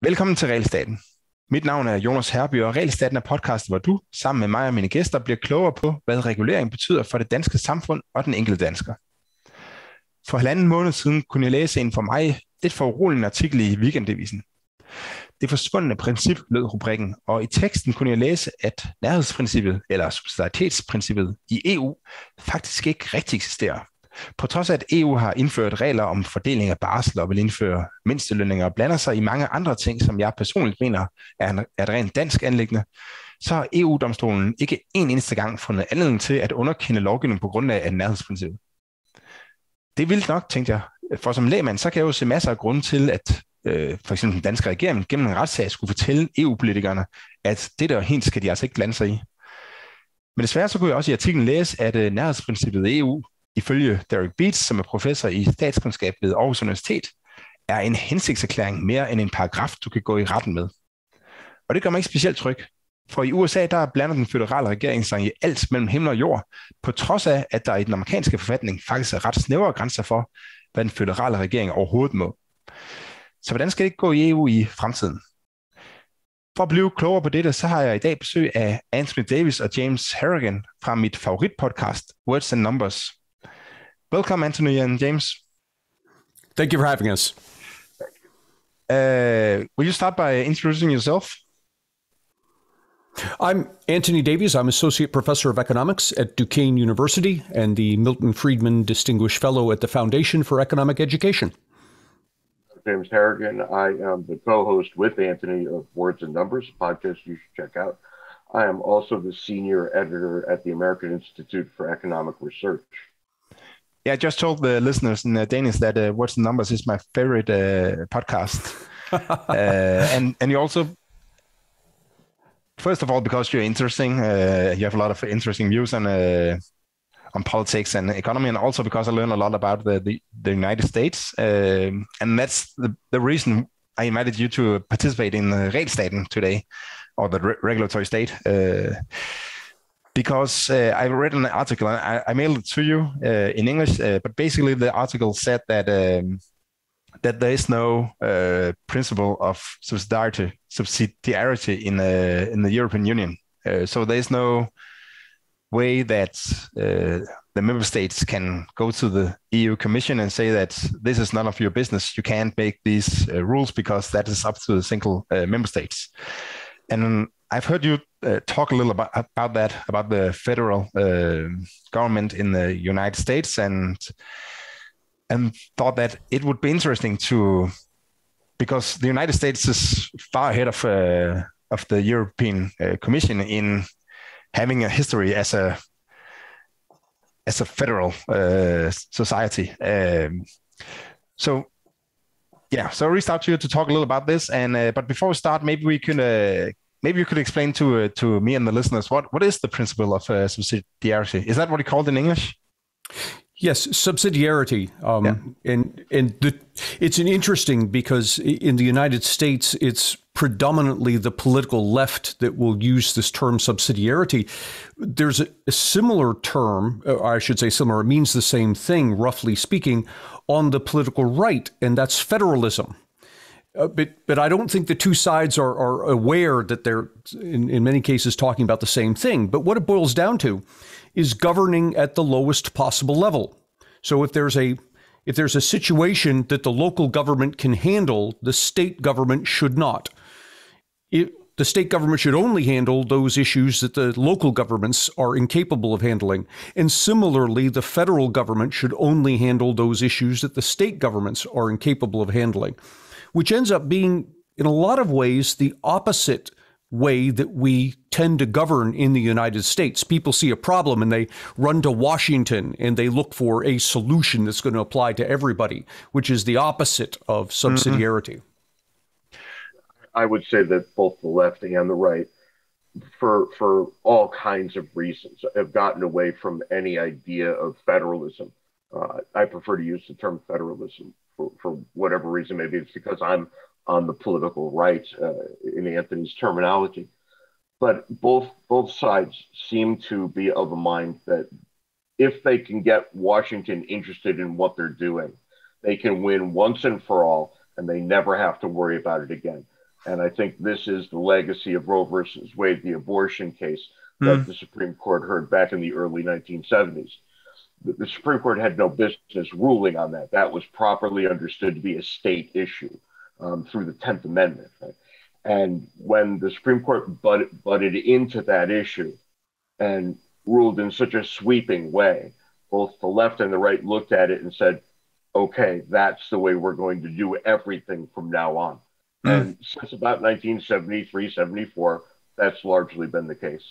Velkommen til Regelstaten. Mit navn er Jonas Herby, og Regelstaten er podcast, hvor du, sammen med mig og mine gæster, bliver klogere på, hvad regulering betyder for det danske samfund og den enkelte dansker. For 1,5 måned siden kunne jeg læse en for mig lidt foruroligende artikel i Weekendavisen. Det forsvundne princip lød rubrikken, og i teksten kunne jeg læse, at nærhedsprincippet, eller subsidaritetsprincippet i EU, faktisk ikke rigtig eksisterer. På trods af, at EU har indført regler om fordeling af barsel og vil indføre mindstelønninger og blander sig i mange andre ting, som jeg personligt mener er et rent dansk anliggende, så har EU-domstolen ikke en eneste gang fundet anledning til at underkende lovgivning på grund af nærhedsprincippet. Det er vildt nok, tænkte jeg. For som lægmand, så kan jeg jo se masser af grunde til, at for eksempel den danske regering gennem en retssag skulle fortælle EU-politikerne, at det der hint skal de altså ikke blande sig i. Men desværre så kunne jeg også i artiklen læse, at nærhedsprincippet i EU, ifølge Davies James, som er professor i statskundskab ved Aarhus Universitet, er en hensigtserklæring mere end en paragraf, du kan gå i retten med. Og det gør mig ikke specielt tryg. For i USA, der blander den føderale regering sig i alt mellem himmel og jord, på trods af, at der i den amerikanske forfatning faktisk er ret snævre grænser for, hvad den føderale regering overhovedet må. Så hvordan skal det ikke gå i EU i fremtiden? For at blive klogere på dette, så har jeg i dag besøg af Davies og James Harrigan fra mit favoritpodcast, Words and Numbers. Welcome, Anthony and James. Thank you for having us. Will you start by introducing yourself? I'm Anthony Davies. I'm Associate Professor of Economics at Duquesne University and the Milton Friedman Distinguished Fellow at the Foundation for Economic Education. James Harrigan. I am the co-host with Anthony of Words and Numbers, a podcast you should check out. I am also the senior editor at the American Institute for Economic Research. Yeah, I just told the listeners in Danish that Words and Numbers is my favorite podcast. And you also, first of all, because you're interesting, you have a lot of interesting views on politics and economy, and also because I learn a lot about the United States. And that's the reason I invited you to participate in the Regelstaten today, or the regulatory state. Because I read an article, and I mailed it to you in English, but basically the article said that that there is no principle of subsidiarity in the European Union. So there is no way that the member states can go to the EU Commission and say that this is none of your business. You can't make these rules because that is up to the single member states. And I've heard you talk a little about that, about the federal government in the United States, and thought that it would be interesting to, because the United States is far ahead of the European Commission in having a history as a federal society. So I reached out to you to talk a little about this, and but before we start, maybe you could explain to me and the listeners what is the principle of subsidiarity? Is that what you call it in English? Yes, subsidiarity. It's an interesting because in the United States, it's predominantly the political left that will use this term subsidiarity. There's a similar term, or I should say similar, it means the same thing, roughly speaking, on the political right, and that's federalism. But I don't think the two sides are aware that they're, in many cases, talking about the same thing. But what it boils down to is governing at the lowest possible level. So if there's a situation that the local government can handle, the state government should not. The state government should only handle those issues that the local governments are incapable of handling. And similarly, the federal government should only handle those issues that the state governments are incapable of handling, which ends up being, in a lot of ways, the opposite way that we tend to govern in the United States. People see a problem and they run to Washington and they look for a solution that's going to apply to everybody, which is the opposite of subsidiarity. Mm-hmm. I would say that both the left and the right, for all kinds of reasons, have gotten away from any idea of federalism. I prefer to use the term federalism for whatever reason. Maybe it's because I'm on the political right in Anthony's terminology. But both sides seem to be of a mind that if they can get Washington interested in what they're doing, they can win once and for all, and they never have to worry about it again. And I think this is the legacy of Roe versus Wade, the abortion case that the Supreme Court heard back in the early 1970s. The Supreme Court had no business ruling on that. That was properly understood to be a state issue through the 10th Amendment. Right? And when the Supreme Court butted into that issue and ruled in such a sweeping way, both the left and the right looked at it and said, okay, that's the way we're going to do everything from now on. And since about 1973, 74, that's largely been the case.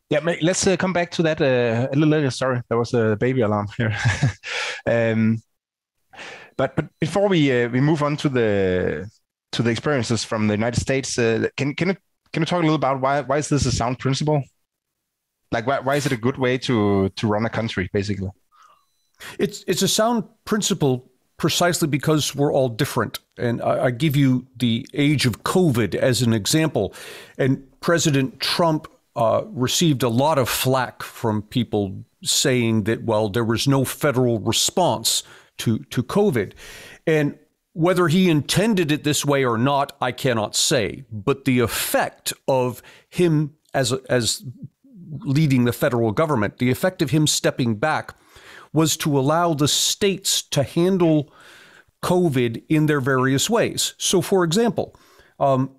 Yeah, let's come back to that a little later. Sorry, there was a baby alarm here. But before we move on to the experiences from the United States, can you talk a little about why is this a sound principle? Like why is it a good way to run a country, basically? It's a sound principle precisely because we're all different. And I give you the age of COVID as an example. And President Trump received a lot of flack from people saying that, well, there was no federal response to COVID. And whether he intended it this way or not, I cannot say. But the effect of him as leading the federal government, the effect of him stepping back was to allow the states to handle COVID in their various ways. So, for example,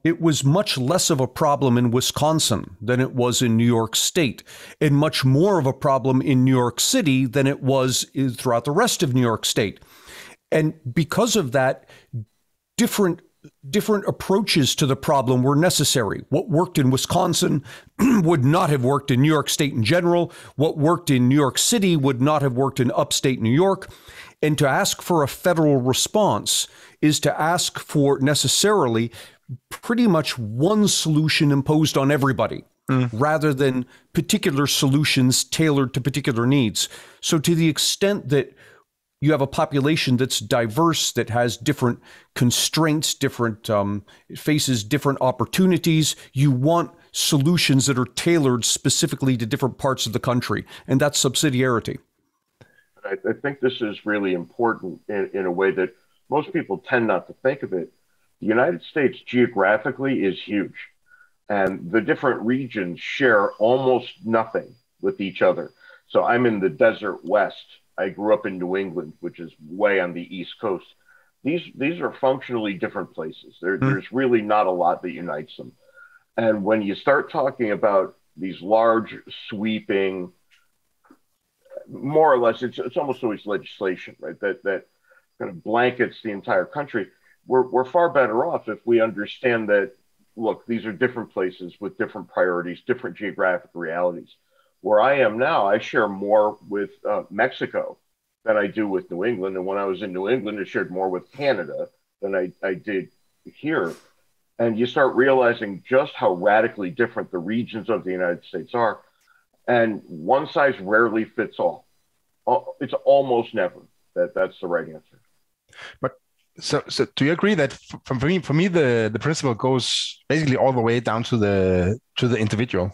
it was much less of a problem in Wisconsin than it was in New York State, and much more of a problem in New York City than it was throughout the rest of New York State. And because of that, different approaches to the problem were necessary. What worked in Wisconsin would not have worked in New York State in general. What worked in New York City would not have worked in upstate New York. And to ask for a federal response is to ask for necessarily pretty much one solution imposed on everybody, rather than particular solutions tailored to particular needs. So to the extent that you have a population that's diverse, that has different constraints, faces different opportunities, you want solutions that are tailored specifically to different parts of the country. And that's subsidiarity. I think this is really important in a way that most people tend not to think of it. The United States geographically is huge, and the different regions share almost nothing with each other. So I'm in the desert West. I grew up in New England, which is way on the East Coast. These are functionally different places. There's really not a lot that unites them. And when you start talking about these large, sweeping, more or less, it's almost always legislation, right? That kind of blankets the entire country. We're far better off if we understand that, look, these are different places with different priorities, different geographic realities. Where I am now, I share more with Mexico than I do with New England. And when I was in New England, I shared more with Canada than I did here. And you start realizing just how radically different the regions of the United States are. And one size rarely fits all. It's almost never that's the right answer. But so do you agree that for me the principle goes basically all the way down to the individual?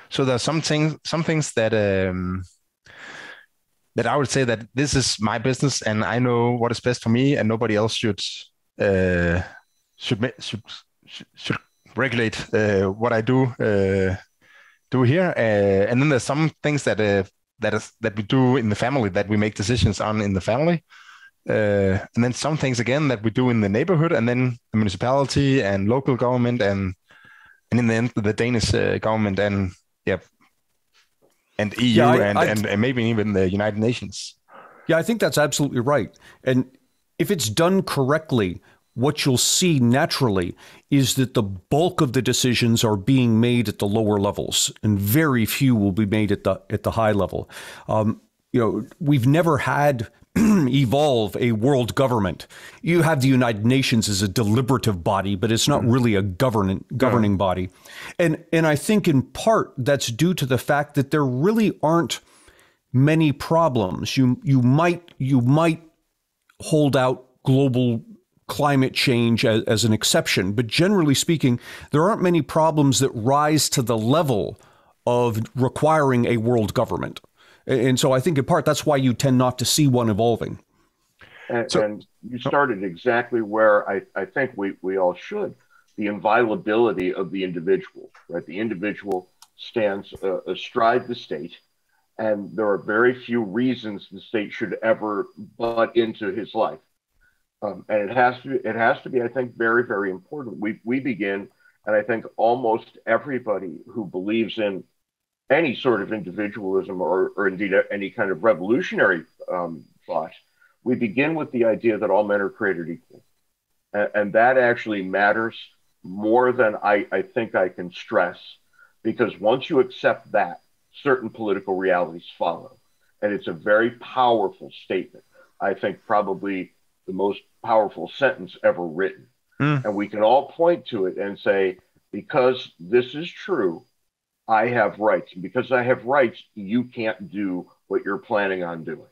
So there are some things that that I would say that this is my business and I know what is best for me, and nobody else should regulate what I do here. And then there's some things that we do in the family, that we make decisions on in the family. And then some things again that we do in the neighborhood, and then the municipality and local government, and in the end the Danish government, and EU, and maybe even the United Nations. Yeah, I think that's absolutely right. And if it's done correctly, what you'll see naturally is that the bulk of the decisions are being made at the lower levels, and very few will be made at the high level. We've never had evolve a world government. You have the United Nations as a deliberative body, but it's not really a governing body. And I think in part that's due to the fact that there really aren't many problems. You might hold out global climate change as an exception, but generally speaking, there aren't many problems that rise to the level of requiring a world government. And so I think in part that's why you tend not to see one evolving. And you started exactly where I think we all should. the inviolability of the individual, right? The individual stands astride the state, and there are very few reasons the state should ever butt into his life. And it has to be, I think, very, very important. We begin, and I think almost everybody who believes in any sort of individualism or indeed any kind of revolutionary thought, we begin with the idea that all men are created equal. And that actually matters more than I think I can stress, because once you accept that, certain political realities follow. And it's a very powerful statement. I think probably the most powerful sentence ever written. And we can all point to it and say, because this is true, I have rights. And because I have rights, you can't do what you're planning on doing.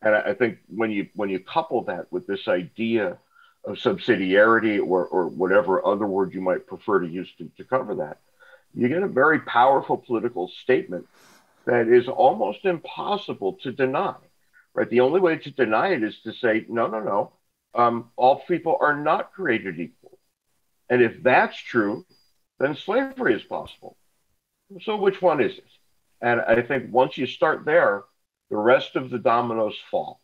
And I think when you couple that with this idea of subsidiarity or whatever other word you might prefer to use to cover that, you get a very powerful political statement that is almost impossible to deny, right? The only way to deny it is to say, no, all people are not created equal. And if that's true, then slavery is possible. So which one is it? And I think once you start there, the rest of the dominoes fall.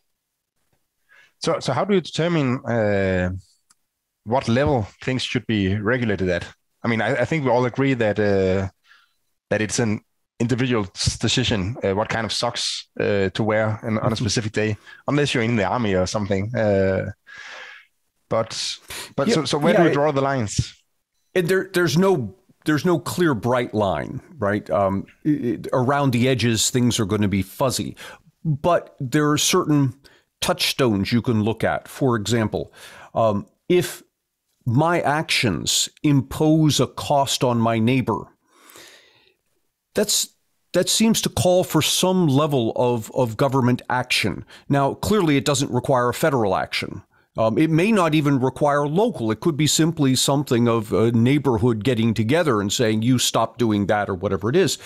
So how do you determine what level things should be regulated at? I mean, I think we all agree that it's an individual's decision what kind of socks to wear on a specific day, unless you're in the army or something. But so where do we draw the lines? There's no clear bright line, right? Around the edges, things are going to be fuzzy, but there are certain touchstones you can look at. For example, if my actions impose a cost on my neighbor, that seems to call for some level of government action. Now, clearly, it doesn't require federal action. It may not even require local. It could be simply something of a neighborhood getting together and saying, you stop doing that or whatever it is.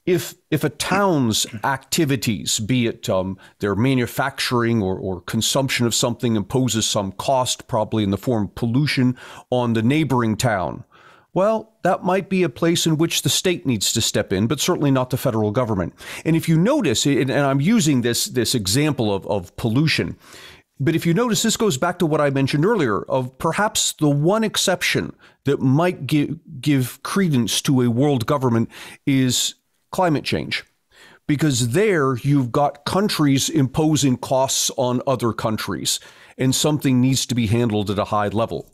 If a town's activities, be it their manufacturing or consumption of something, imposes some cost, probably in the form of pollution, on the neighboring town, well, that might be a place in which the state needs to step in, but certainly not the federal government. And if you notice, and I'm using this example of pollution, but if you notice, this goes back to what I mentioned earlier of perhaps the one exception that might give credence to a world government is climate change, because there you've got countries imposing costs on other countries, and something needs to be handled at a high level.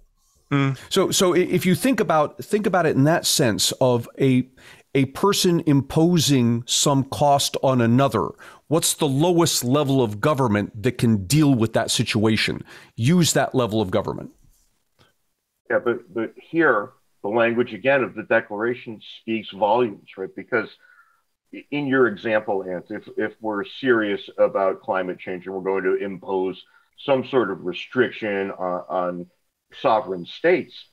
So if you think about it in that sense of a person imposing some cost on another, what's the lowest level of government that can deal with that situation? Use that level of government. Yeah, but here the language again of the Declaration speaks volumes, right? Because in your example, Ant, if we're serious about climate change and we're going to impose some sort of restriction on sovereign states,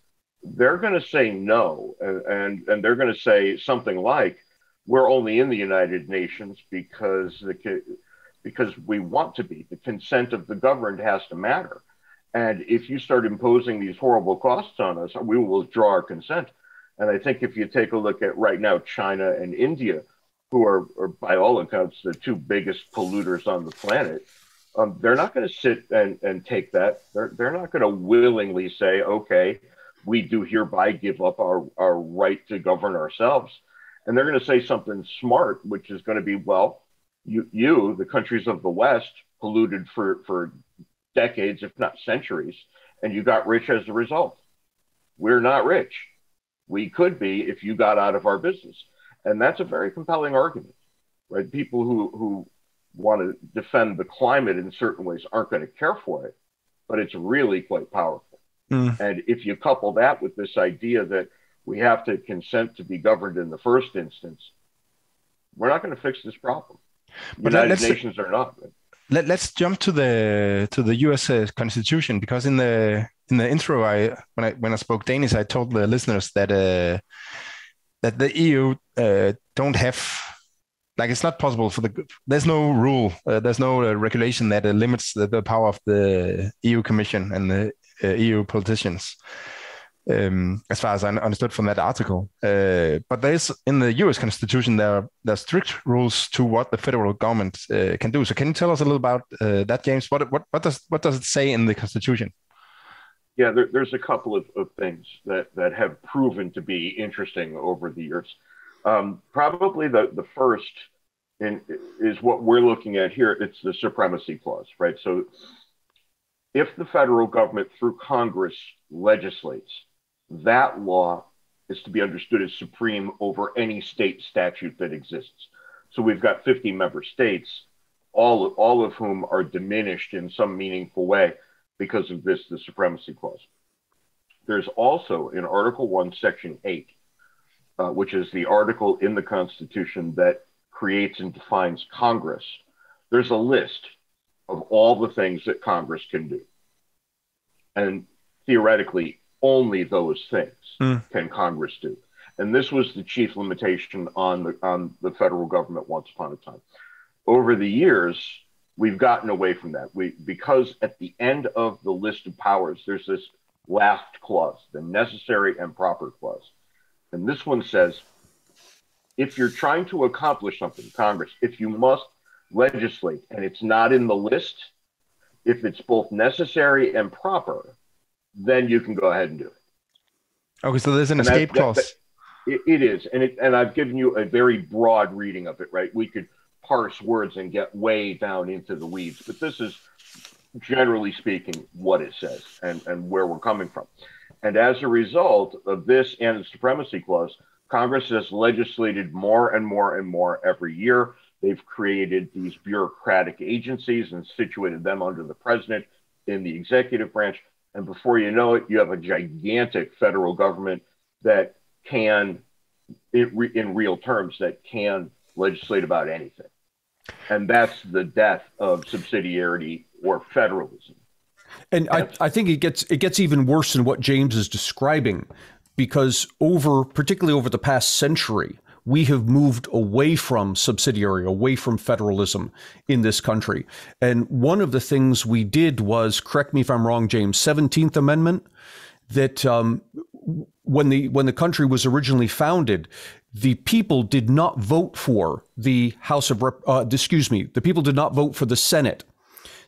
they're going to say no, and they're going to say something like, we're only in the United Nations because we want to be. The consent of the governed has to matter. And if you start imposing these horrible costs on us, we will withdraw our consent. And I think if you take a look at right now, China and India, who are by all accounts the two biggest polluters on the planet, they're not going to sit and take that. They're not going to willingly say, okay, we do hereby give up our right to govern ourselves. And they're going to say something smart, which is going to be, well, you, the countries of the West, polluted for decades, if not centuries, and you got rich as a result. We're not rich. We could be if you got out of our business. And that's a very compelling argument, right? People who want to defend the climate in certain ways aren't going to care for it, but it's really quite powerful. And if you couple that with this idea that we have to consent to be governed in the first instance, we're not going to fix this problem. But United Nations are not. Let's jump to the U.S. Constitution, because in the intro, when I spoke Danish, I told the listeners that the EU don't have, like, it's not possible there's no rule, there's no regulation that limits the power of the EU Commission and the EU politicians. as far as I understood from that article. But there's in the U.S. Constitution there are strict rules to what the federal government can do. So can you tell us a little about that, James? What does it say in the Constitution? Yeah, there's a couple of things that have proven to be interesting over the years. Probably the first is what we're looking at here. It's the Supremacy Clause, right? So if the federal government through Congress legislates, that law is to be understood as supreme over any state statute that exists. So we've got 50 member states, all of whom are diminished in some meaningful way because of the Supremacy Clause. There's also in Article 1, Section 8, which is the article in the Constitution that creates and defines Congress. There's a list of all the things that Congress can do. And theoretically, only those things can Congress do. And this was the chief limitation on the federal government once upon a time. Over the years, we've gotten away from that. Because at the end of the list of powers, there's this last clause, the necessary and proper clause. And this one says, if you're trying to accomplish something, Congress, if you must legislate and it's not in the list, if it's both necessary and proper, then you can go ahead and do it. Okay, so there's an escape clause. It is. And I've given you a very broad reading of it, right? We could parse words and get way down into the weeds, but this is generally speaking what it says and where we're coming from. And as a result of this and the Supremacy Clause, Congress has legislated more and more and more every year. They've created these bureaucratic agencies and situated them under the president in the executive branch. And before you know it, you have a gigantic federal government that can, in real terms, that can legislate about anything. And that's the death of subsidiarity or federalism. And I think it gets even worse than what James is describing, because particularly over the past century, we have moved away from subsidiary, away from federalism in this country. And one of the things we did was, correct me if I'm wrong, James, 17th Amendment, that when the country was originally founded, the people did not vote for the the people did not vote for the Senate.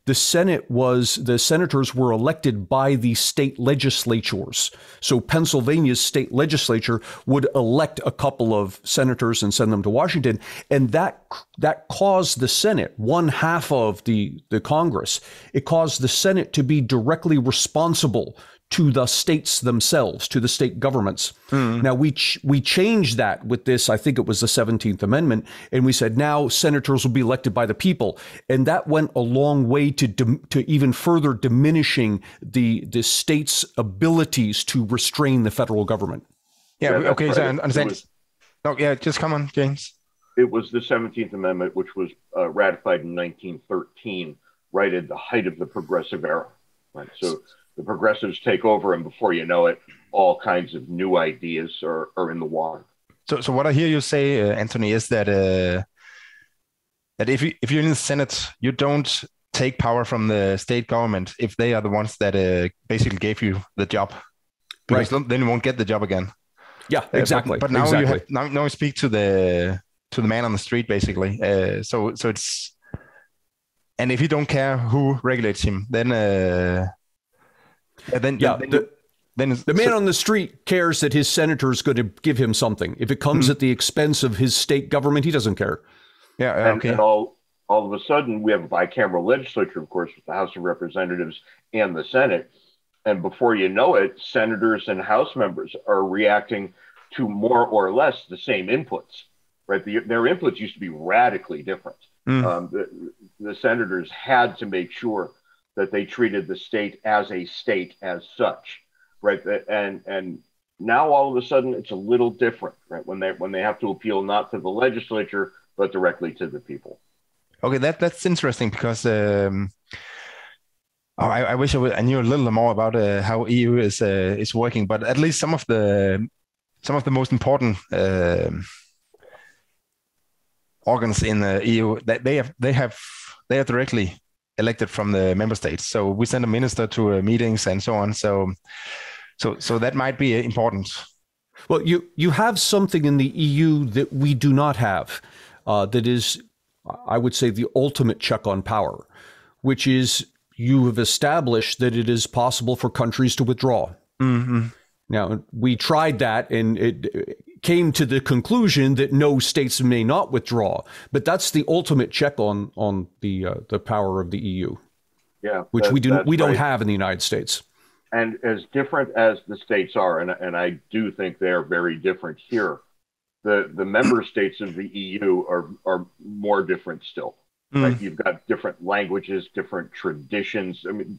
The senators were elected by the state legislatures. So Pennsylvania's state legislature would elect a couple of senators and send them to Washington. And that caused the Senate, one half of the Congress, it caused the Senate to be directly responsible to the states themselves, to the state governments. Now, we changed that with this, I think it was the 17th Amendment, and we said now senators will be elected by the people. And that went a long way to even further diminishing the state's abilities to restrain the federal government. Yeah, okay, right. So I understand. Just come on, James. It was the 17th Amendment, which was ratified in 1913, right at the height of the progressive era. Right, so the progressives take over, and before you know it, all kinds of new ideas are in the water. So what I hear you say, Anthony, is that if you're in the Senate, you don't take power from the state government if they are the ones that basically gave you the job, because then you won't get the job again. Yeah, exactly. But now exactly. now you speak to the man on the street, basically. So it's, and if you don't care who regulates him, then. The man on the street cares that his senator is going to give him something. If it comes at the expense of his state government, he doesn't care. Yeah, okay. And all of a sudden, we have a bicameral legislature, of course, with the House of Representatives and the Senate. And before you know it, senators and House members are reacting to more or less the same inputs. Right? Their inputs used to be radically different. The senators had to make sure that they treated the state as such, right? And now all of a sudden it's a little different, right? When they have to appeal not to the legislature but directly to the people. Okay, that's interesting because I wish I knew a little more about how EU is working, but at least some of the most important organs in the EU they are directly elected from the member states. So we send a minister to meetings and so on. So So that might be important. Well, you have something in the EU that we do not have, that is, I would say, the ultimate check on power, which is you have established that it is possible for countries to withdraw. Mm-hmm. Now, we tried that, and it came to the conclusion that no, states may not withdraw. But that's the ultimate check on the power of the EU. Yeah, which we don't right. have in the United States. And as different as the states are, and I do think they are very different here, the member states of the EU are more different still. Right? You've got different languages, different traditions. I mean,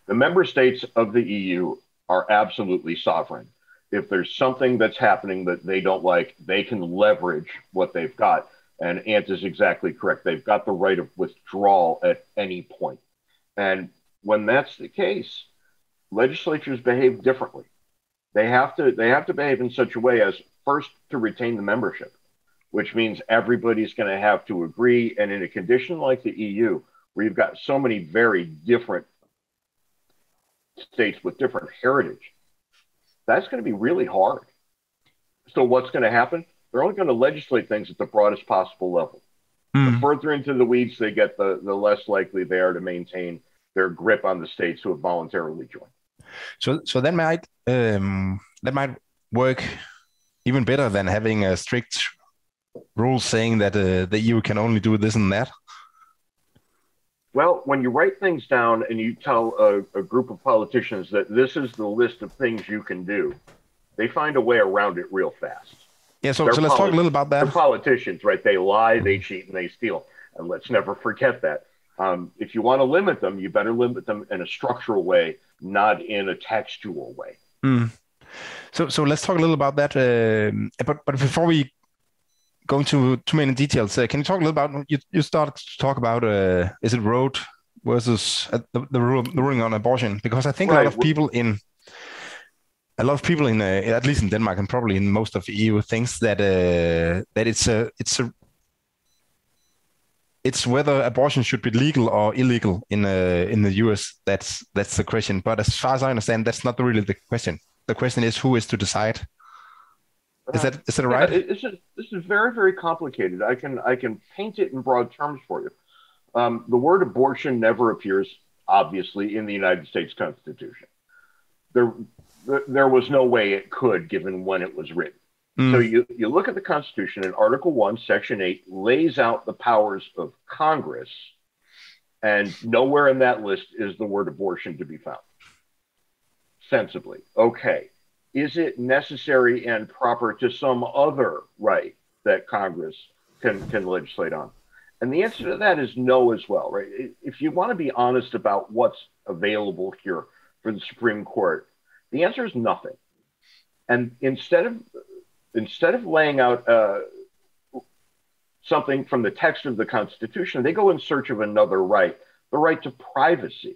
the member states of the EU are absolutely sovereign. If there's something that's happening that they don't like, they can leverage what they've got. And Ant is exactly correct. They've got the right of withdrawal at any point. And when that's the case, legislatures behave differently. They have to behave in such a way as first to retain the membership, which means everybody's going to have to agree. And in a condition like the EU, where you've got so many very different states with different heritage, that's going to be really hard. So what's going to happen? They're only going to legislate things at the broadest possible level. The further into the weeds they get, the less likely they are to maintain their grip on the states who have voluntarily joined. So that might work even better than having a strict rule saying that the EU can only do this and that. Well, when you write things down and you tell a group of politicians that this is the list of things you can do, they find a way around it real fast. Yeah, so let's talk a little about that. They're politicians, right? They lie, they cheat, and they steal. And let's never forget that. If you want to limit them, you better limit them in a structural way, not in a textual way. So let's talk a little about that. But before we go into too many details, can you talk a little about, you started to talk about, is it Roe versus the ruling on abortion? Because I think right. a lot of people in at least in Denmark and probably in most of the EU thinks that it's whether abortion should be legal or illegal in the US. That's the question. But as far as I understand, that's not really the question. The question is who is to decide. Is that right? This is very, very complicated. I can paint it in broad terms for you. The word abortion never appears, obviously, in the United States Constitution. There was no way it could, given when it was written. So you look at the Constitution, and Article 1, Section 8 lays out the powers of Congress, and nowhere in that list is the word abortion to be found. Sensibly. Okay. Is it necessary and proper to some other right that Congress can legislate on? And the answer to that is no as well, right? If you want to be honest about what's available here for the Supreme Court, the answer is nothing. And instead of laying out something from the text of the Constitution, they go in search of another right, the right to privacy,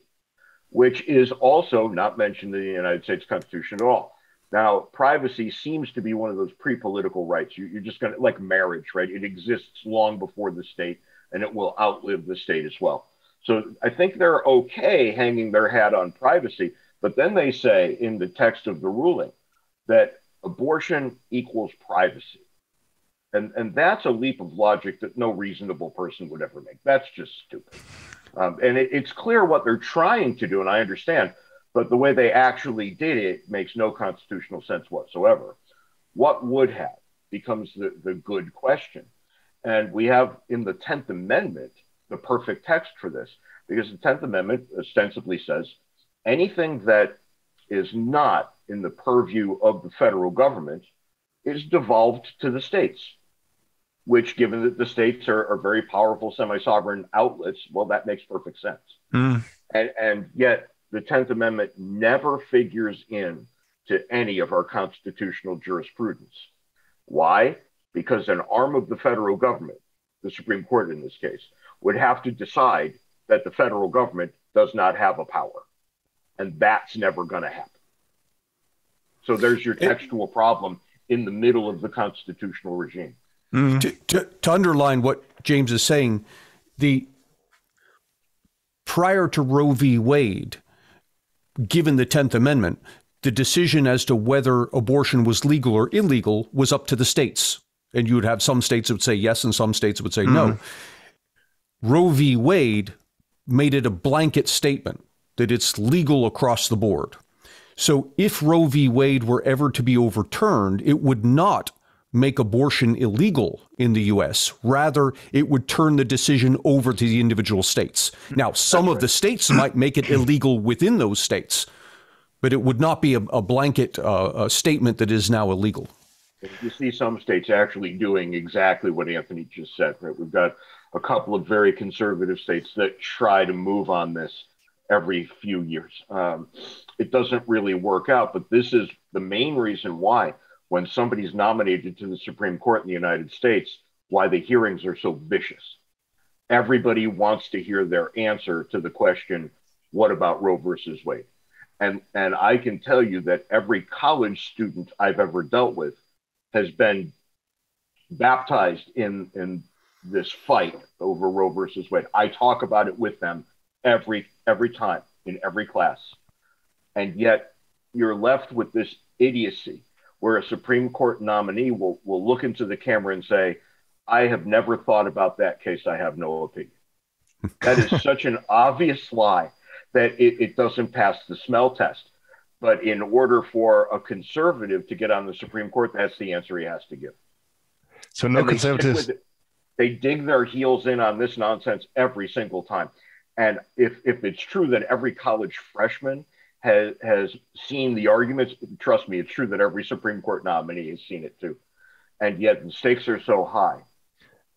which is also not mentioned in the United States Constitution at all. Now, privacy seems to be one of those pre-political rights. You're just going to, like marriage, right? It exists long before the state, and it will outlive the state as well. So I think they're okay hanging their hat on privacy, but then they say in the text of the ruling that abortion equals privacy. And that's a leap of logic that no reasonable person would ever make. That's just stupid. And it's clear what they're trying to do, and I understand, but the way they actually did it makes no constitutional sense whatsoever. What would have becomes the good question. And we have in the 10th Amendment the perfect text for this, because the 10th Amendment ostensibly says anything that is not in the purview of the federal government is devolved to the states, which, given that the states are very powerful semi-sovereign outlets, well, that makes perfect sense. And yet the 10th Amendment never figures in to any of our constitutional jurisprudence. Why? Because an arm of the federal government, the Supreme Court in this case, would have to decide that the federal government does not have a power. And that's never going to happen. So there's your textual problem in the middle of the constitutional regime. To underline what James is saying, prior to Roe v. Wade, given the 10th Amendment, the decision as to whether abortion was legal or illegal was up to the states. And you would have some states that would say yes and some states would say no. Roe v. Wade made it a blanket statement that it's legal across the board. So if Roe v. Wade were ever to be overturned, it would not make abortion illegal in the U.S. Rather, it would turn the decision over to the individual states. Now, some of the states might make it illegal within those states, but it would not be a blanket statement that is now illegal. You see some states actually doing exactly what Anthony just said, right? We've got a couple of very conservative states that try to move on this every few years. It doesn't really work out, but this is the main reason why, when somebody's nominated to the Supreme Court in the United States, why the hearings are so vicious. Everybody wants to hear their answer to the question, what about Roe versus Wade? And I can tell you that every college student I've ever dealt with has been baptized in this fight over Roe versus Wade. I talk about it with them every time in every class. And yet you're left with this idiocy where a Supreme Court nominee will look into the camera and say, I have never thought about that case. I have no opinion. That is such an obvious lie that it doesn't pass the smell test. But in order for a conservative to get on the Supreme Court, that's the answer he has to give. So no conservatives. They dig their heels in on this nonsense every single time. And if it's true that every college freshman has seen the arguments, trust me, it's true that every Supreme Court nominee has seen it too. And yet the stakes are so high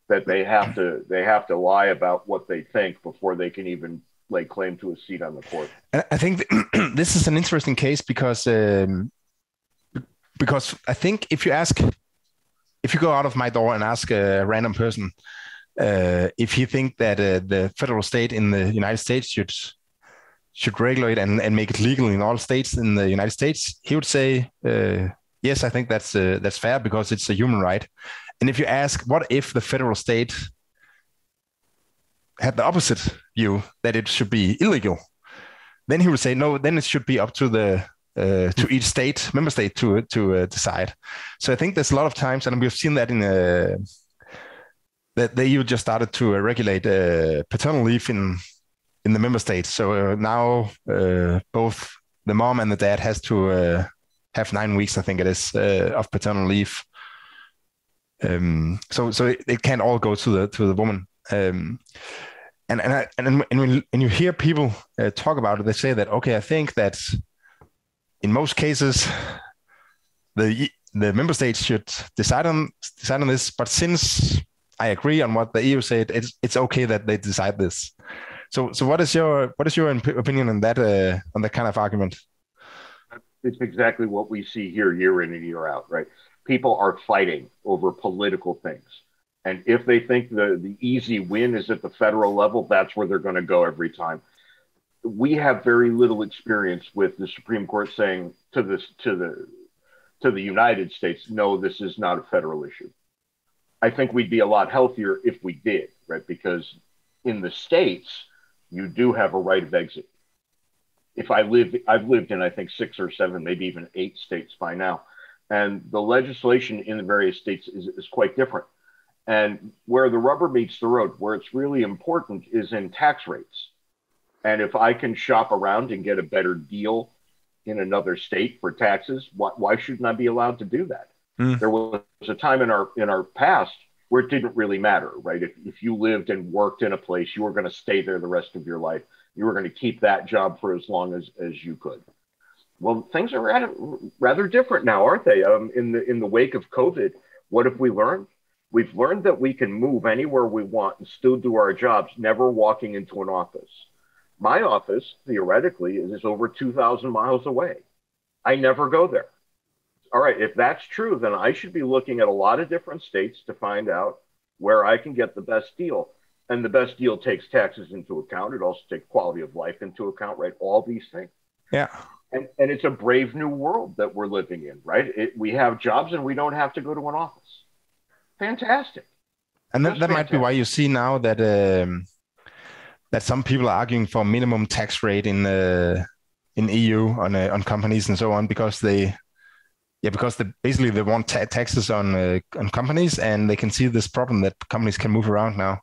that they have to lie about what they think before they can even lay claim to a seat on the court. And I think this is an interesting case because I think if you go out of my door and ask a random person if you think that the federal state in the United States should regulate and make it legal in all states in the United States, he would say, yes, I think that's fair because it's a human right. And if you ask, what if the federal state had the opposite view, that it should be illegal, then he would say, no, then it should be up to the to each member state to decide. So I think there's a lot of times, and we've seen that in that the EU just started to regulate paternal leave in the member states. So now both the mom and the dad has to have 9 weeks, I think it is, of paternal leave. So it can't all go to the woman. And when you hear people talk about it, they say that, okay, I think that in most cases the member states should decide on this, but since I agree on what the EU said, it's okay that they decide this. So what is your opinion on that kind of argument? It's exactly what we see here year in and year out, right? People are fighting over political things. And if they think the easy win is at the federal level, that's where they're going to go every time. We have very little experience with the Supreme Court saying to the United States, no, this is not a federal issue. I think we'd be a lot healthier if we did, right? Because in the states, you do have a right of exit. I've lived in, I think, 6 or 7, maybe even 8 states by now. And the legislation in the various states is quite different. And where the rubber meets the road, where it's really important, is in tax rates. And if I can shop around and get a better deal in another state for taxes, why shouldn't I be allowed to do that? There was a time in our past where it didn't really matter, right? If you lived and worked in a place, you were going to stay there the rest of your life. You were going to keep that job for as long as you could. Well, things are rather different now, aren't they? In the wake of COVID, what have we learned? We've learned that we can move anywhere we want and still do our jobs, never walking into an office. My office, theoretically, is over 2,000 miles away. I never go there. All right, if that's true, then I should be looking at a lot of different states to find out where I can get the best deal. And the best deal takes taxes into account. It also takes quality of life into account, right? All these things. Yeah. And it's a brave new world that we're living in, right? We have jobs and we don't have to go to an office. Fantastic. And that might be why you see now that that some people are arguing for minimum tax rate in in EU on companies and so on, because they basically they want taxes on companies, and they can see this problem that companies can move around now.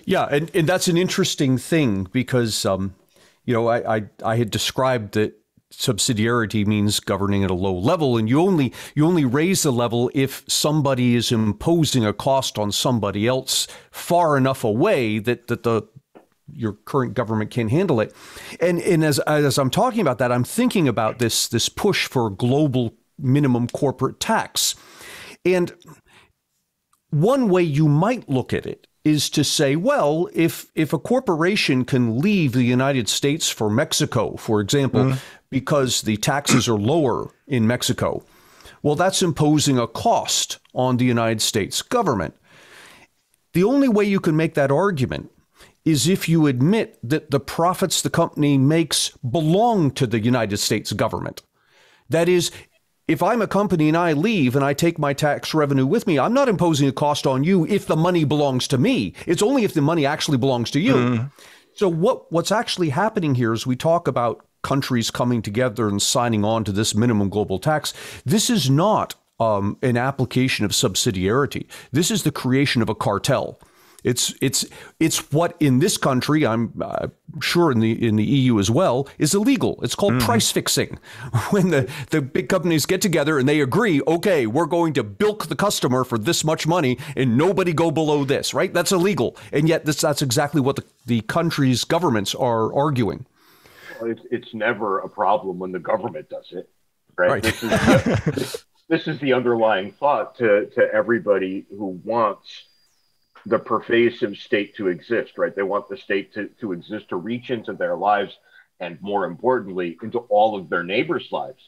Yeah, and that's an interesting thing because I had described that subsidiarity means governing at a low level, and you only raise the level if somebody is imposing a cost on somebody else far enough away that your current government can't handle it. And as I'm talking about that, I'm thinking about this push for global minimum corporate tax. And one way you might look at it is to say, well, if a corporation can leave the United States for Mexico, for example, because the taxes are lower in Mexico, well, that's imposing a cost on the United States government. The only way you can make that argument is if you admit that the profits the company makes belong to the United States government. That is, if I'm a company and I leave and I take my tax revenue with me, I'm not imposing a cost on you if the money belongs to me. It's only if the money actually belongs to you. So what's actually happening here is we talk about countries coming together and signing on to this minimum global tax. This is not an application of subsidiarity. This is the creation of a cartel. It's what in this country, I'm sure in the EU as well, is illegal. It's called price fixing. When the big companies get together and they agree, okay, we're going to bilk the customer for this much money and nobody go below this, right? That's illegal. And yet that's exactly what the country's governments are arguing. Well, it's never a problem when the government does it, right? This is the underlying thought to everybody who wants the pervasive state to exist, right? They want the state to exist, to reach into their lives, and more importantly, into all of their neighbors' lives,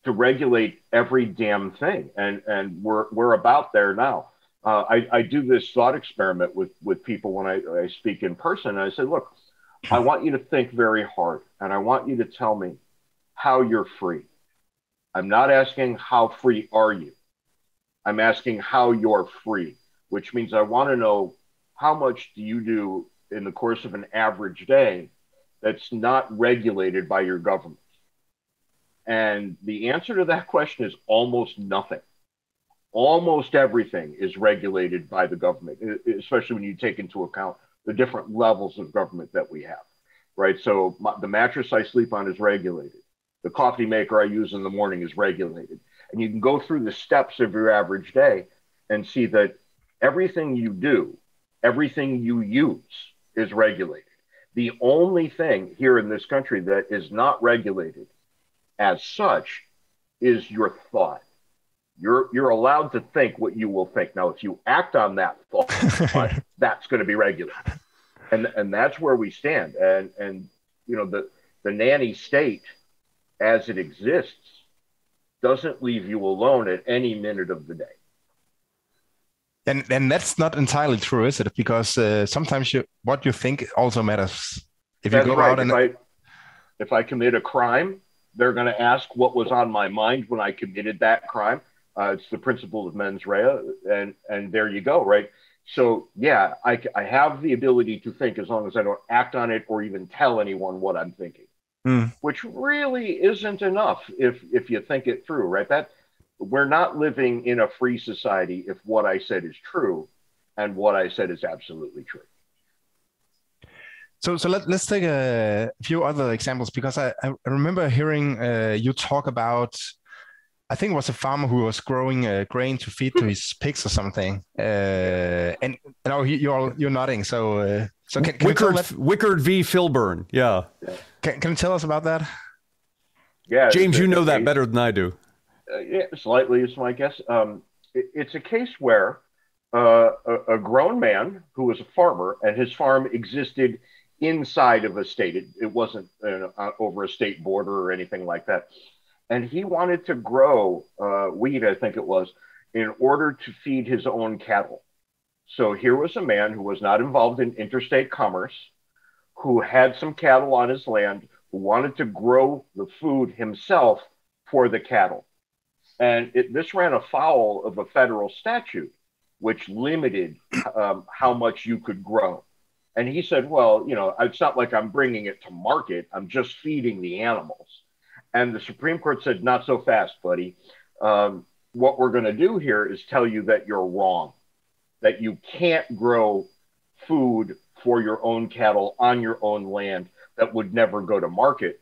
to regulate every damn thing. And we're about there now. I do this thought experiment with people when I speak in person. And I say, look, I want you to think very hard, and I want you to tell me how you're free. I'm not asking how free are you. I'm asking how you're free, which means I want to know how much do you do in the course of an average day that's not regulated by your government? And the answer to that question is almost nothing. Almost everything is regulated by the government, especially when you take into account the different levels of government that we have, right? So the mattress I sleep on is regulated. The coffee maker I use in the morning is regulated. And you can go through the steps of your average day and see that everything you do, everything you use is regulated. The only thing here in this country that is not regulated as such is your thought. You're allowed to think what you will think. Now, if you act on that thought, that's going to be regulated. And that's where we stand. And you know, the nanny state as it exists doesn't leave you alone at any minute of the day. And that's not entirely true, is it? Because sometimes what you think also matters. If you go out and if I commit a crime, they're going to ask what was on my mind when I committed that crime. It's the principle of mens rea, and there you go, right? So yeah, I have the ability to think as long as I don't act on it or even tell anyone what I'm thinking, which really isn't enough if you think it through, right? That we're not living in a free society if what I said is true and what I said is absolutely true. So let's take a few other examples, because I remember hearing you talk about, I think it was a farmer who was growing grain to feed to his pigs or something. And no, you're nodding. So can you tell that? Wickard v. Filburn. Yeah. Can you tell us about that? Yeah, James, you know that better than I do. Yeah, slightly is my guess. It's a case where a grown man who was a farmer, and his farm existed inside of a state. It wasn't over a state border or anything like that. And he wanted to grow wheat, I think it was, in order to feed his own cattle. So here was a man who was not involved in interstate commerce, who had some cattle on his land, who wanted to grow the food himself for the cattle. And this ran afoul of a federal statute, which limited how much you could grow. And he said, well, it's not like I'm bringing it to market. I'm just feeding the animals. And the Supreme Court said, not so fast, buddy. What we're going to do here is tell you that you're wrong, that you can't grow food for your own cattle on your own land that would never go to market.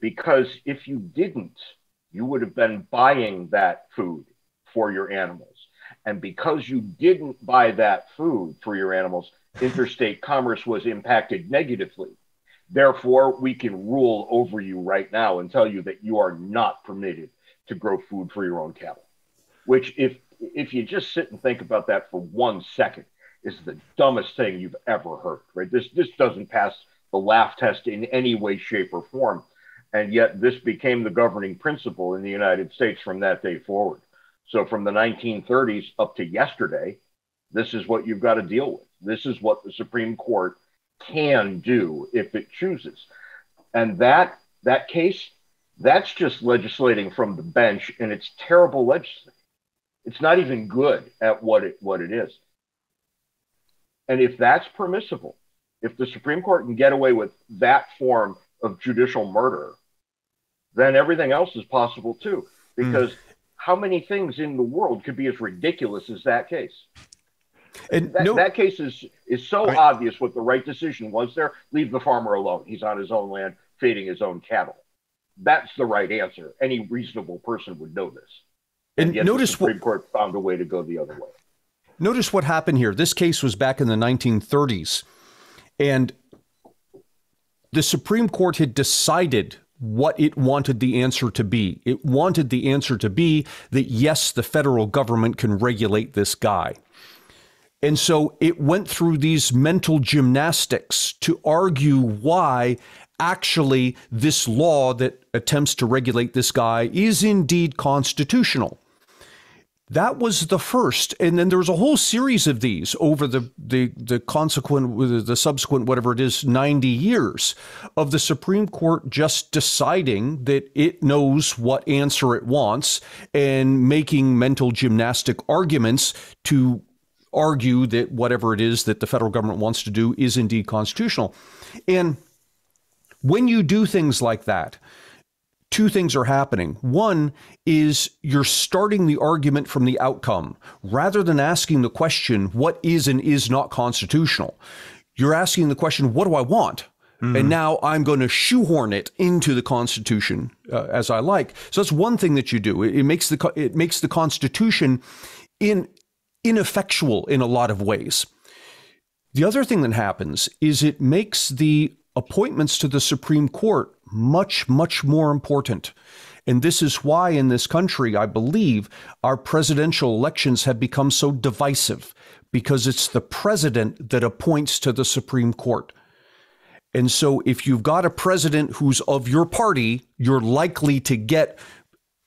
Because if you didn't, you would have been buying that food for your animals. And because you didn't buy that food for your animals, interstate commerce was impacted negatively. Therefore, we can rule over you right now and tell you that you are not permitted to grow food for your own cattle. Which, if you just sit and think about that for 1 second, is the dumbest thing you've ever heard, right? This doesn't pass the laugh test in any way, shape, or form. And yet this became the governing principle in the United States from that day forward. So from the 1930s up to yesterday, this is what you've got to deal with. This is what the Supreme Court can do if it chooses. And that case, that's just legislating from the bench, and it's terrible legislating. It's not even good at what it is. And if that's permissible, if the Supreme Court can get away with that form of judicial murder, then everything else is possible too. Because how many things in the world could be as ridiculous as that case? And that case is so obvious what the right decision was there. Leave the farmer alone. He's on his own land, feeding his own cattle. That's the right answer. Any reasonable person would know this. And yet the Supreme Court found a way to go the other way. Notice what happened here. This case was back in the 1930s, and the Supreme Court had decided what it wanted the answer to be. It wanted the answer to be that, yes, the federal government can regulate this guy. And so it went through these mental gymnastics to argue why actually this law that attempts to regulate this guy is indeed constitutional. That was the first. And then there was a whole series of these over the subsequent, whatever it is, 90 years of the Supreme Court just deciding that it knows what answer it wants and making mental gymnastic arguments to argue that whatever it is that the federal government wants to do is indeed constitutional. And when you do things like that, two things are happening. One is you're starting the argument from the outcome. Rather than asking the question, what is and is not constitutional? You're asking the question, what do I want? And now I'm going to shoehorn it into the Constitution as I like. So that's one thing that you do. It makes the Constitution ineffectual in a lot of ways. The other thing that happens is it makes the appointments to the Supreme Court much, much more important. And this is why in this country, I believe, our presidential elections have become so divisive, because it's the president that appoints to the Supreme Court. And so if you've got a president who's of your party, you're likely to get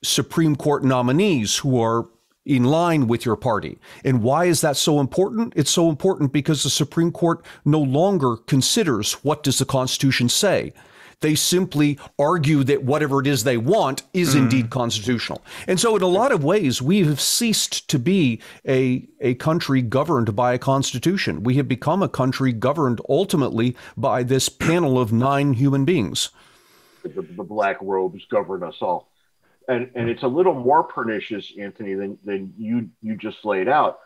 Supreme Court nominees who are in line with your party. And why is that so important? It's so important because the Supreme Court no longer considers what does the Constitution say. They simply argue that whatever it is they want is indeed constitutional. And so in a lot of ways, we have ceased to be a country governed by a constitution. We have become a country governed ultimately by this panel of 9 human beings. The black robes govern us all. And it's a little more pernicious, Anthony, than you just laid out.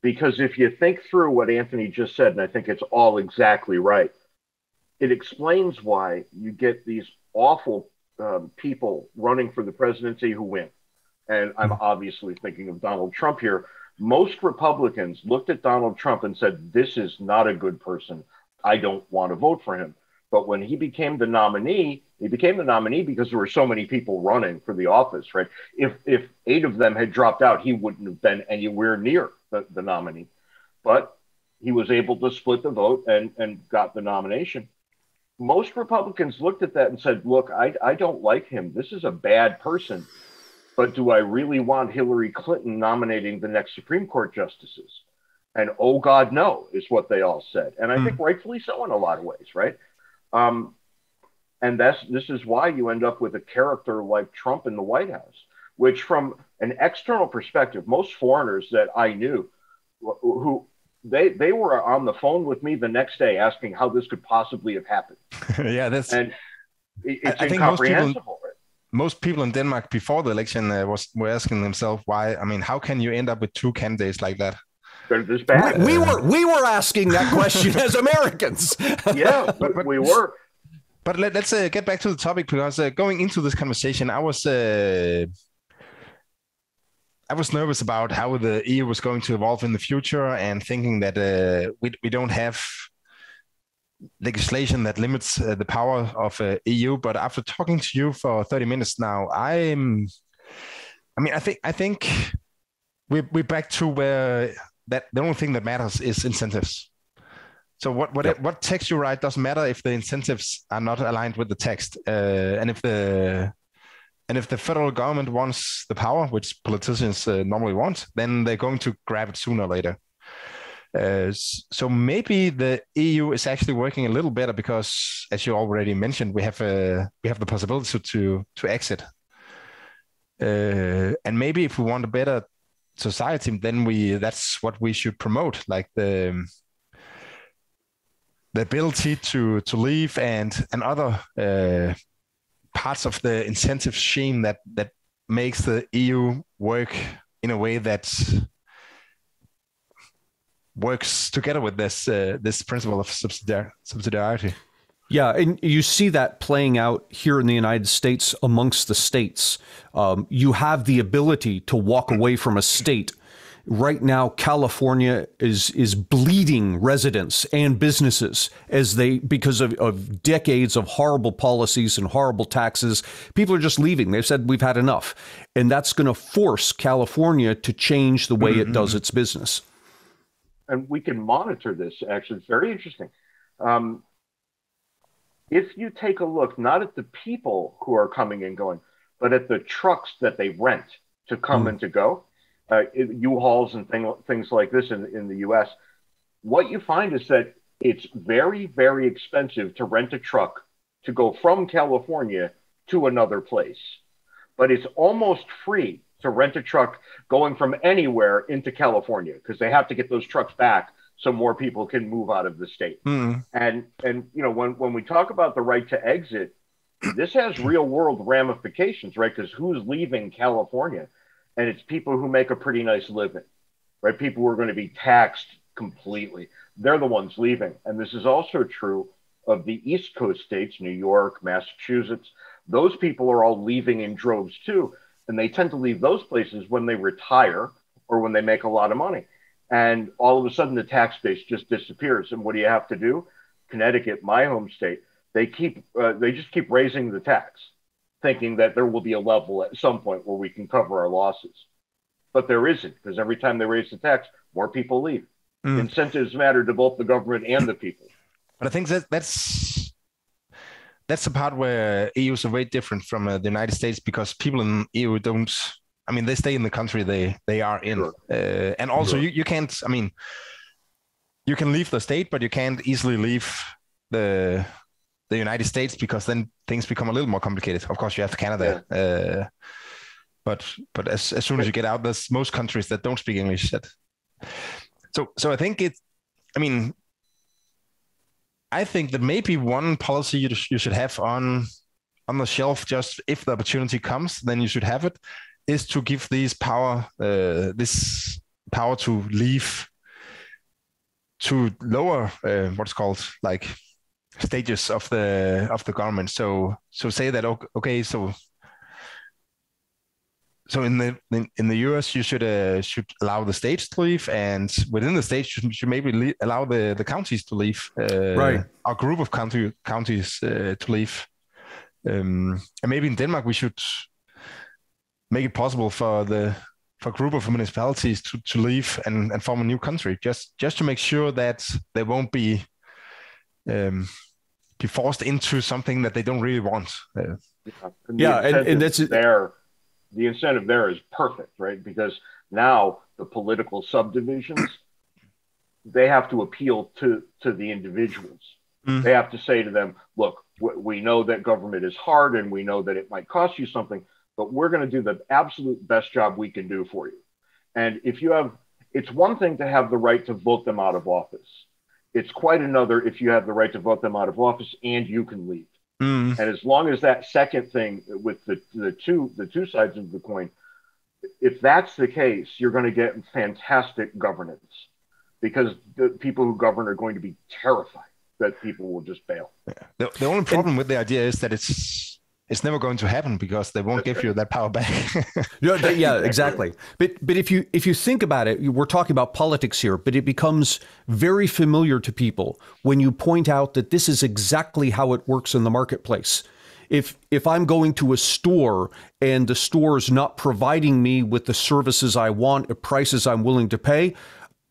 Because if you think through what Anthony just said, and I think it's all exactly right, it explains why you get these awful people running for the presidency who win. And I'm obviously thinking of Donald Trump here. Most Republicans looked at Donald Trump and said, this is not a good person. I don't want to vote for him. But when he became the nominee because there were so many people running for the office, right? If 8 of them had dropped out, he wouldn't have been anywhere near the nominee. But he was able to split the vote and got the nomination. Most Republicans looked at that and said, look, I don't like him. This is a bad person. But do I really want Hillary Clinton nominating the next Supreme Court justices? And oh, God, no, is what they all said. And I think rightfully so in a lot of ways, right? And this is why you end up with a character like Trump in the White House, which from an external perspective, most foreigners that I knew who they were on the phone with me the next day asking how this could possibly have happened. Yeah, that's. And it's I think incomprehensible. Most people in Denmark before the election were asking themselves why. I mean, how can you end up with two candidates like that? They're this bad. We were asking that question as Americans. Yeah, but we were. But let's get back to the topic, because going into this conversation, I was nervous about how the EU was going to evolve in the future, and thinking that we don't have legislation that limits the power of EU. But after talking to you for 30 minutes now, I think we're back to where that the only thing that matters is incentives. So what text you write doesn't matter if the incentives are not aligned with the text, and if the federal government wants the power, which politicians normally want, then they're going to grab it sooner or later. So maybe the EU is actually working a little better because, as you already mentioned, we have the possibility to exit. And maybe if we want a better society, then that's what we should promote, like the ability to leave and other parts of the incentive scheme that makes the EU work in a way that works together with this principle of subsidiarity. Yeah, and you see that playing out here in the United States amongst the states. You have the ability to walk away from a state. Right now, California is bleeding residents and businesses because of decades of horrible policies and horrible taxes. People are just leaving. They've said, we've had enough. And that's going to force California to change the way it does its business. And we can monitor this, actually. It's very interesting. If you take a look, not at the people who are coming and going, but at the trucks that they rent to come and to go, U-Hauls and things like this in the U.S., what you find is that it's very, very expensive to rent a truck to go from California to another place. But it's almost free to rent a truck going from anywhere into California, because they have to get those trucks back so more people can move out of the state. And you know, when we talk about the right to exit, this has real world ramifications, right? Because who's leaving California? And it's people who make a pretty nice living, right? People who are going to be taxed completely. They're the ones leaving. And this is also true of the East Coast states, New York, Massachusetts. Those people are all leaving in droves too. And they tend to leave those places when they retire or when they make a lot of money. And all of a sudden the tax base just disappears. And what do you have to do? Connecticut, my home state, they just keep raising the tax, thinking that there will be a level at some point where we can cover our losses. But there isn't, because every time they raise the tax, more people leave. Incentives matter to both the government and the people. But I think that's the part where EUs are very different from the United States, because people in EU don't, I mean, they stay in the country they are in. Sure. And also you can't, I mean, you can leave the state, but you can't easily leave the United States, because then things become a little more complicated. Of course, you have Canada, but as soon as you get out, there's most countries that don't speak English. So I think I think that maybe one policy you should have on the shelf, just if the opportunity comes, then you should have it, is to give this power to leave to lower what's called like stages of the government. So say that okay, so in the US you should allow the states to leave, and within the states you should maybe allow the counties to leave, right? A group of counties to leave, and maybe in Denmark we should make it possible for a group of municipalities to leave and form a new country, just to make sure that they won't be forced into something that they don't really want. And that's there. The incentive there is perfect, right? Because now the political subdivisions, they have to appeal to the individuals. They have to say to them, look, we know that government is hard and we know that it might cost you something, but we're going to do the absolute best job we can do for you. And if you have It's one thing to have the right to vote them out of office. It's quite another if you have the right to vote them out of office and you can leave. And as long as that second thing with the two sides of the coin, if that's the case, you're going to get fantastic governance, because the people who govern are going to be terrified that people will just bail. Yeah. The only problem with the idea is that it's never going to happen, because they won't give you that power back. Yeah, exactly. But if you think about it, we're talking about politics here, but it becomes very familiar to people when you point out that this is exactly how it works in the marketplace. If I'm going to a store and the store is not providing me with the services I want at prices I'm willing to pay,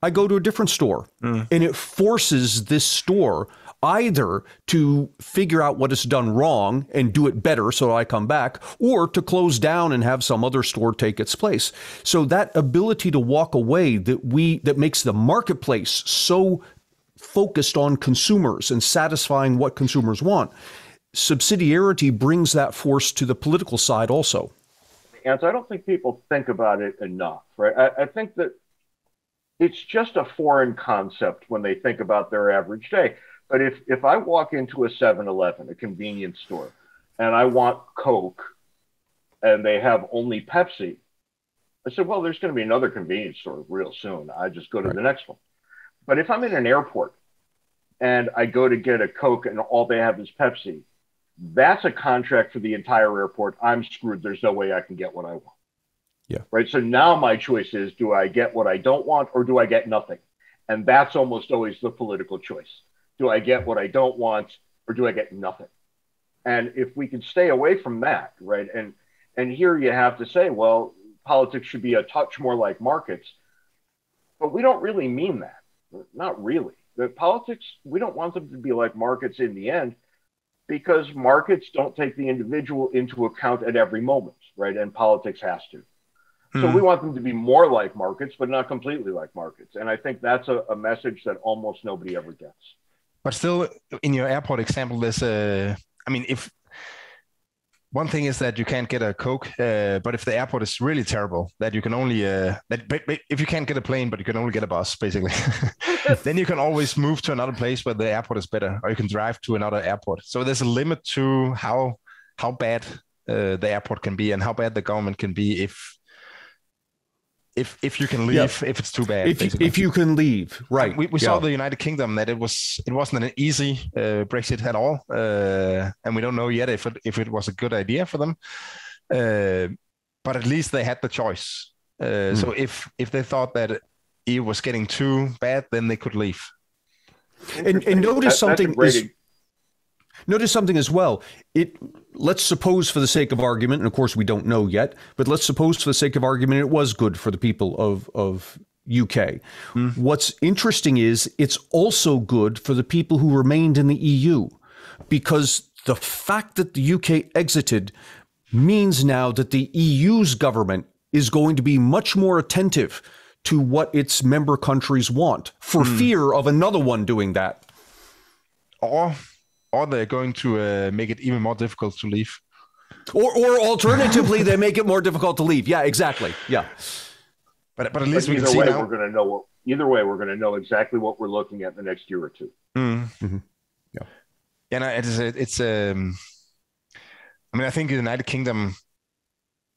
I go to a different store. And it forces this store either to figure out what is done wrong and do it better so I come back, or to close down and have some other store take its place. So that ability to walk away that makes the marketplace so focused on consumers and satisfying what consumers want, subsidiarity brings that force to the political side also. And so I don't think people think about it enough, right? I think that it's just a foreign concept when they think about their average day. But if I walk into a 7-Eleven, a convenience store, and I want Coke, and they have only Pepsi, I said, well, there's going to be another convenience store real soon. I just go to the next one. But if I'm in an airport and I go to get a Coke and all they have is Pepsi, that's a contract for the entire airport. I'm screwed. There's no way I can get what I want. Yeah. Right. So now my choice is, do I get what I don't want, or do I get nothing? And that's almost always the political choice. Do I get what I don't want, or do I get nothing? And if we can stay away from that, right? And here you have to say, well, politics should be a touch more like markets, but we don't really mean that. Not really. The politics, we don't want them to be like markets in the end, because markets don't take the individual into account at every moment, right? And politics has to. So we want them to be more like markets, but not completely like markets. And I think that's a message that almost nobody ever gets. But still, in your airport example, there's if one thing is that you can't get a Coke, but if the airport is really terrible, that you can only, if you can't get a plane, but you can only get a bus, basically, then you can always move to another place where the airport is better, or you can drive to another airport. So there's a limit to how bad the airport can be, and how bad the government can be if you can leave, if it's too bad. If you can leave, right. We saw the United Kingdom that it wasn't an easy Brexit at all, and we don't know yet if it was a good idea for them. But at least they had the choice. So if they thought that EU was getting too bad, then they could leave. And notice something Notice something as well. Let's suppose, for the sake of argument, and of course we don't know yet, but let's suppose for the sake of argument it was good for the people of UK. What's interesting is it's also good for the people who remained in the EU, because the fact that the UK exited means now that the EU's government is going to be much more attentive to what its member countries want, for fear of another one doing that. Or they're going to make it even more difficult to leave. Or alternatively, they make it more difficult to leave. Yeah, exactly. Yeah. But at least we can see now. Either way, we're going to know exactly what we're looking at the next year or two. Yeah. Yeah, no, it's I think the United Kingdom,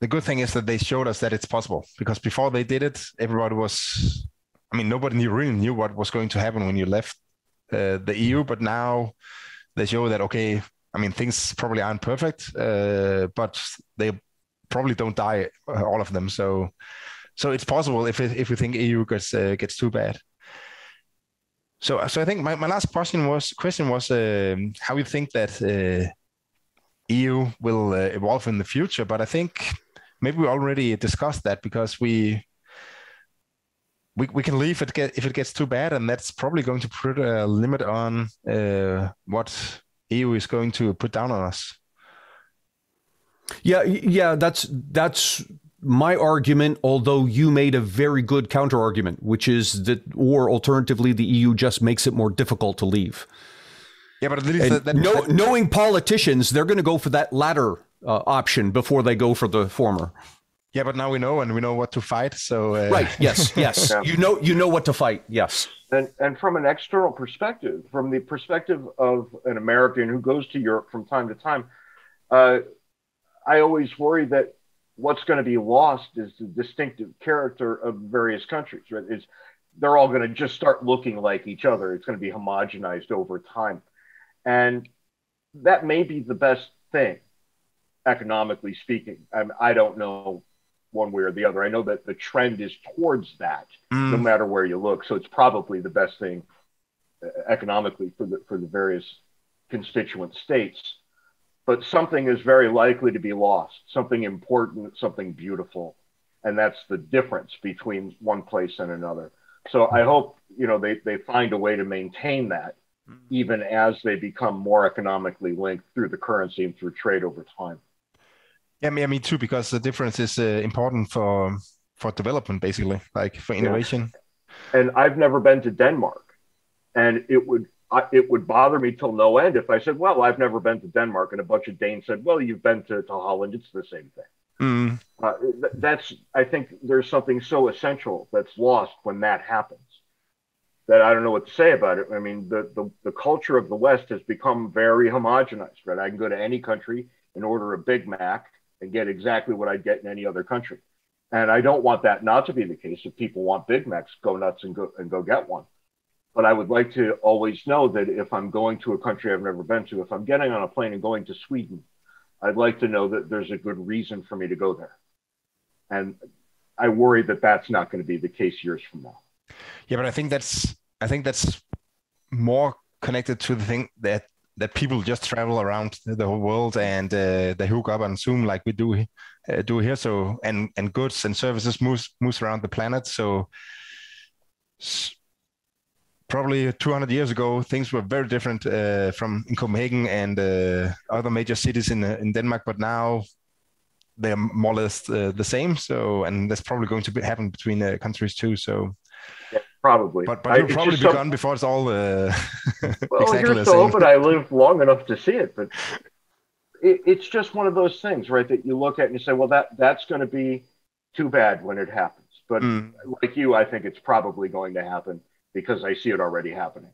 the good thing is that they showed us that it's possible, because before they did it, everybody was, nobody really knew what was going to happen when you left the EU, but now they show that, okay, things probably aren't perfect, but they probably don't die, all of them. So it's possible if we think EU gets too bad. So I think my last question was how you think that EU will evolve in the future. But I think maybe we already discussed that, because we can leave if it gets too bad, and that's probably going to put a limit on what EU is going to put down on us. Yeah, that's my argument, although you made a very good counter argument, which is that, or alternatively, the EU just makes it more difficult to leave. Yeah, but at least knowing politicians, they're going to go for that latter option before they go for the former. Yeah, but now we know, and we know what to fight. So right, yes. Yeah. You know what to fight. Yes. And from an external perspective, from the perspective of an American who goes to Europe from time to time, I always worry that what's going to be lost is the distinctive character of various countries. Right? They're all going to just start looking like each other. It's going to be homogenized over time, and that may be the best thing, economically speaking. I don't know one way or the other. I know that the trend is towards that, no matter where you look. So it's probably the best thing economically for the various constituent states. But something is very likely to be lost, something important, something beautiful. And that's the difference between one place and another. So I hope, they find a way to maintain that, even as they become more economically linked through the currency and through trade over time. Yeah, me too, because the difference is important for development, basically, like for innovation. Yeah. And I've never been to Denmark, and it would bother me till no end if I said, well, I've never been to Denmark, and a bunch of Danes said, well, you've been to Holland, it's the same thing. I think there's something so essential that's lost when that happens, that I don't know what to say about it. I mean, the culture of the West has become very homogenized, right? I can go to any country and order a Big Mac and get exactly what I'd get in any other country. And I don't want that not to be the case. If people want Big Macs, go nuts and go get one. But I would like to always know that if I'm going to a country I've never been to, if I'm getting on a plane and going to Sweden, I'd like to know that there's a good reason for me to go there. And I worry that that's not going to be the case years from now. Yeah, but I think that's more connected to the thing that people just travel around the whole world and they hook up on Zoom like we do here. So and goods and services moves around the planet. So probably 200 years ago, things were very different from in Copenhagen and other major cities in Denmark. But now they're more or less the same. So and that's probably going to happen between countries too. So. Yeah. Probably, but you'll probably be gone before it's all. Well, exactly here's to hoping I live long enough to see it. But it's just one of those things, right? That you look at and you say, well, that's going to be too bad when it happens. But like you, I think it's probably going to happen because I see it already happening.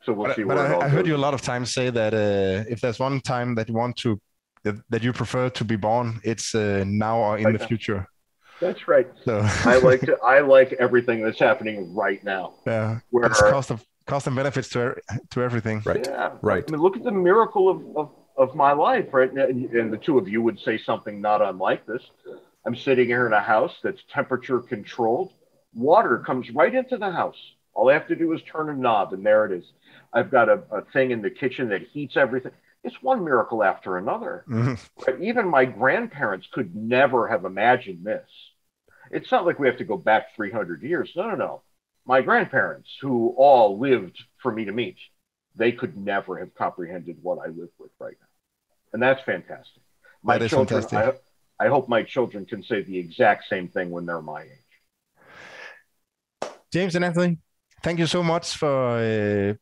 So we'll see. But I heard you a lot of times say that if there's one time that you prefer to be born, it's now or in the future. That's right. So I like everything that's happening right now. Yeah. It's cost and benefits to everything. Right. Yeah. Right. I mean, look at the miracle of my life, right? And the two of you would say something not unlike this. I'm sitting here in a house that's temperature controlled. Water comes right into the house. All I have to do is turn a knob, and there it is. I've got a thing in the kitchen that heats everything. It's one miracle after another. But even my grandparents could never have imagined this. It's not like we have to go back 300 years. No. My grandparents, who all lived for me to meet, they could never have comprehended what I live with right now. And that's fantastic. That is fantastic. I hope my children can say the exact same thing when they're my age. James and Anthony, thank you so much for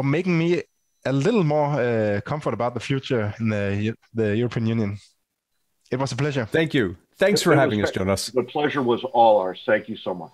making me a little more comfort about the future in the European Union. It was a pleasure. Thank you. Thanks for having us, Jonas. The pleasure was all ours. Thank you so much.